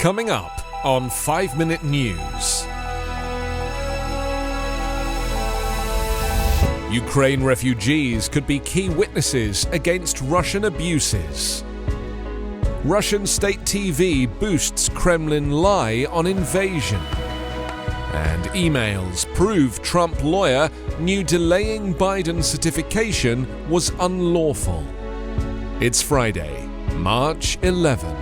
Coming up on 5 Minute News. Ukraine refugees could be key witnesses against Russian abuses. Russian state TV boosts Kremlin lie on invasion. And emails prove Trump lawyer knew delaying Biden certification was unlawful. It's Friday, March 11.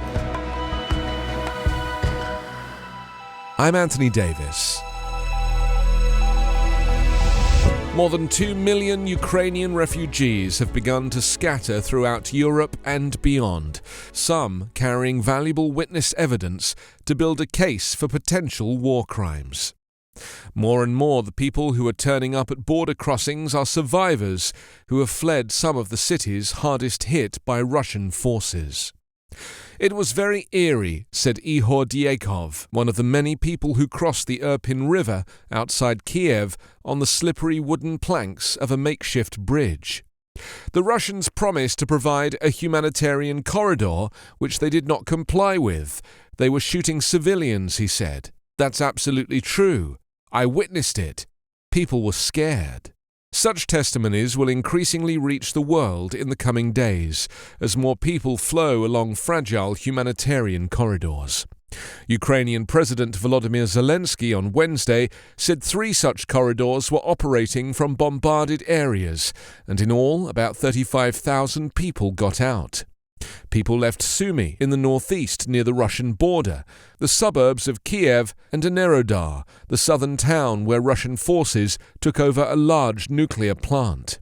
I'm Anthony Davis. More than 2 million Ukrainian refugees have begun to scatter throughout Europe and beyond, some carrying valuable witness evidence to build a case for potential war crimes. More and more, the people who are turning up at border crossings are survivors who have fled some of the cities hardest hit by Russian forces. It was very eerie, said Ihor Diakov, one of the many people who crossed the Irpin River outside Kiev on the slippery wooden planks of a makeshift bridge. The Russians promised to provide a humanitarian corridor, which they did not comply with. They were shooting civilians, he said. That's absolutely true. I witnessed it. People were scared. Such testimonies will increasingly reach the world in the coming days, as more people flow along fragile humanitarian corridors. Ukrainian President Volodymyr Zelensky on Wednesday said 3 such corridors were operating from bombarded areas, and in all, about 35,000 people got out. People left Sumy in the northeast near the Russian border, the suburbs of Kiev, and Enerodar, the southern town where Russian forces took over a large nuclear plant.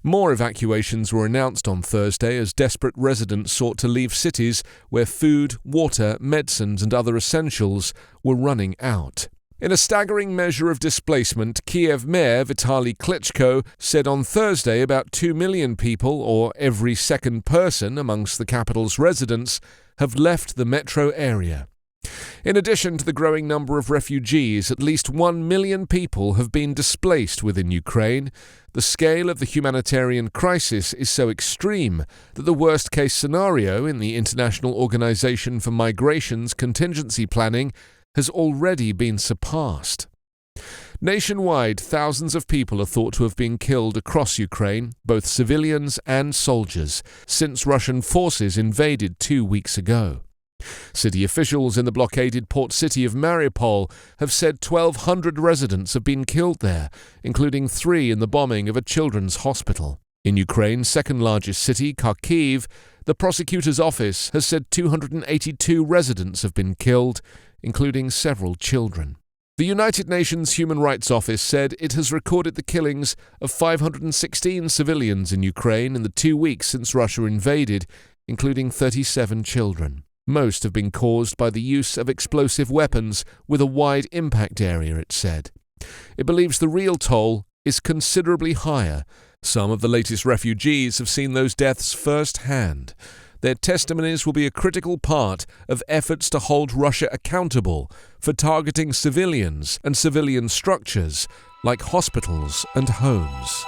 More evacuations were announced on Thursday as desperate residents sought to leave cities where food, water, medicines and other essentials were running out. In a staggering measure of displacement, Kiev Mayor Vitaly Klitschko said on Thursday about 2 million people, or every second person amongst the capital's residents, have left the metro area. In addition to the growing number of refugees, at least 1 million people have been displaced within Ukraine. The scale of the humanitarian crisis is so extreme that the worst-case scenario in the International Organization for Migration's contingency planning has already been surpassed. Nationwide, thousands of people are thought to have been killed across Ukraine, both civilians and soldiers, since Russian forces invaded 2 weeks ago. City officials in the blockaded port city of Mariupol have said 1,200 residents have been killed there, including 3 in the bombing of a children's hospital. In Ukraine's second-largest city, Kharkiv, the prosecutor's office has said 282 residents have been killed, including several children. The United Nations Human Rights Office said it has recorded the killings of 516 civilians in Ukraine in the 2 weeks since Russia invaded, including 37 children. Most have been caused by the use of explosive weapons with a wide impact area, it said. It believes the real toll is considerably higher. Some of the latest refugees have seen those deaths firsthand. Their testimonies will be a critical part of efforts to hold Russia accountable for targeting civilians and civilian structures like hospitals and homes.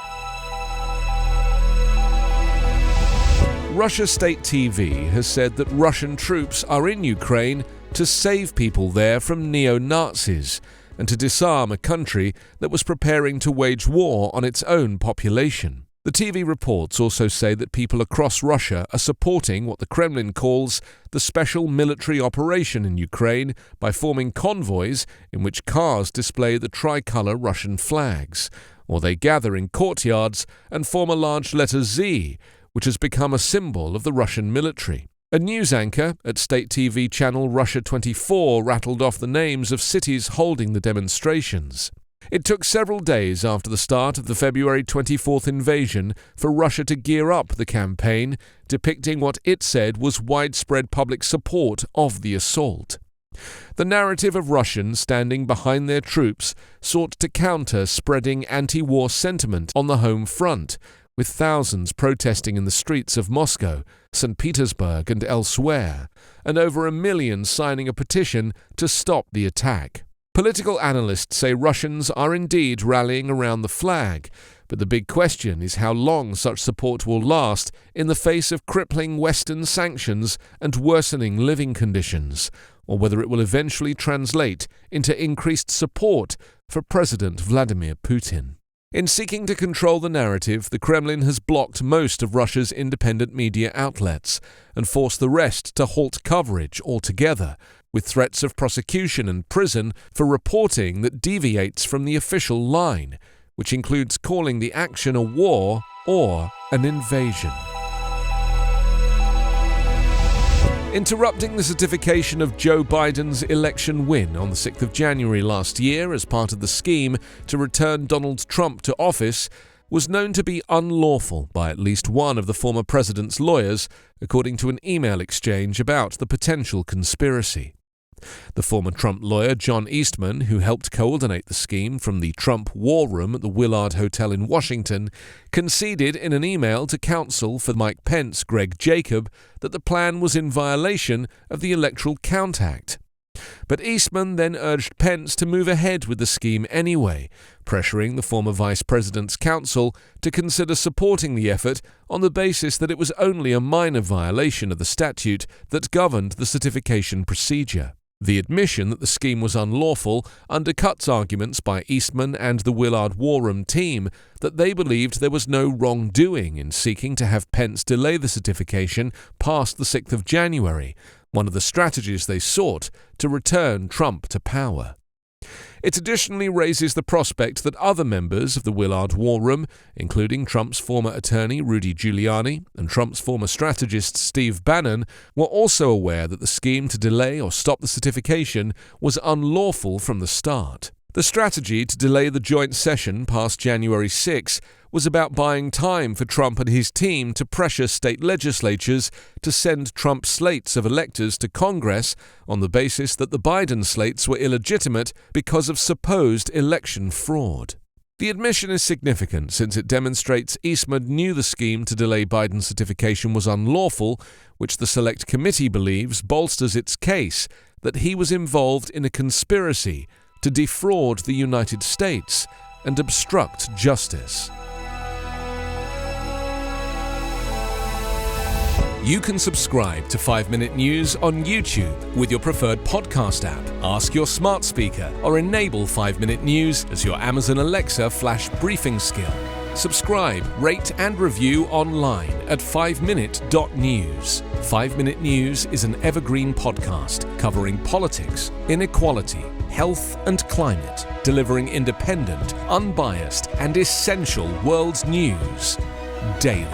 Russia State TV has said that Russian troops are in Ukraine to save people there from neo-Nazis and to disarm a country that was preparing to wage war on its own population. The TV reports also say that people across Russia are supporting what the Kremlin calls the special military operation in Ukraine by forming convoys in which cars display the tricolour Russian flags, or they gather in courtyards and form a large letter Z, which has become a symbol of the Russian military. A news anchor at state TV channel Russia 24 rattled off the names of cities holding the demonstrations. It took several days after the start of the February 24th invasion for Russia to gear up the campaign, depicting what it said was widespread public support of the assault. The narrative of Russians standing behind their troops sought to counter spreading anti-war sentiment on the home front, with thousands protesting in the streets of Moscow, St. Petersburg and elsewhere, and over 1 million signing a petition to stop the attack. Political analysts say Russians are indeed rallying around the flag, But the big question is how long such support will last in the face of crippling Western sanctions and worsening living conditions, or whether it will eventually translate into increased support for President Vladimir Putin. In seeking to control the narrative, the Kremlin has blocked most of Russia's independent media outlets and forced the rest to halt coverage altogether, with threats of prosecution and prison for reporting that deviates from the official line, which includes calling the action a war or an invasion. Interrupting the certification of Joe Biden's election win on the 6th of January last year as part of the scheme to return Donald Trump to office was known to be unlawful by at least one of the former president's lawyers, according to an email exchange about the potential conspiracy. The former Trump lawyer John Eastman, who helped coordinate the scheme from the Trump War Room at the Willard Hotel in Washington, conceded in an email to counsel for Mike Pence, Greg Jacob, that the plan was in violation of the Electoral Count Act. But Eastman then urged Pence to move ahead with the scheme anyway, pressuring the former vice president's counsel to consider supporting the effort on the basis that it was only a minor violation of the statute that governed the certification procedure. The admission that the scheme was unlawful undercuts arguments by Eastman and the Willard War Room team that they believed there was no wrongdoing in seeking to have Pence delay the certification past the 6th of January, one of the strategies they sought to return Trump to power. It additionally raises the prospect that other members of the Willard War Room, including Trump's former attorney Rudy Giuliani and Trump's former strategist Steve Bannon, were also aware that the scheme to delay or stop the certification was unlawful from the start. The strategy to delay the joint session past January 6 was about buying time for Trump and his team to pressure state legislatures to send Trump slates of electors to Congress on the basis that the Biden slates were illegitimate because of supposed election fraud. The admission is significant since it demonstrates Eastman knew the scheme to delay Biden's certification was unlawful, which the Select Committee believes bolsters its case that he was involved in a conspiracy to defraud the United States and obstruct justice. You can subscribe to 5-Minute News on YouTube with your preferred podcast app. Ask your smart speaker or enable 5-Minute News as your Amazon Alexa flash briefing skill. Subscribe, rate and review online at 5minute.news. 5-Minute News is an Evergreen podcast covering politics, inequality, health and climate, delivering independent, unbiased and essential world news daily.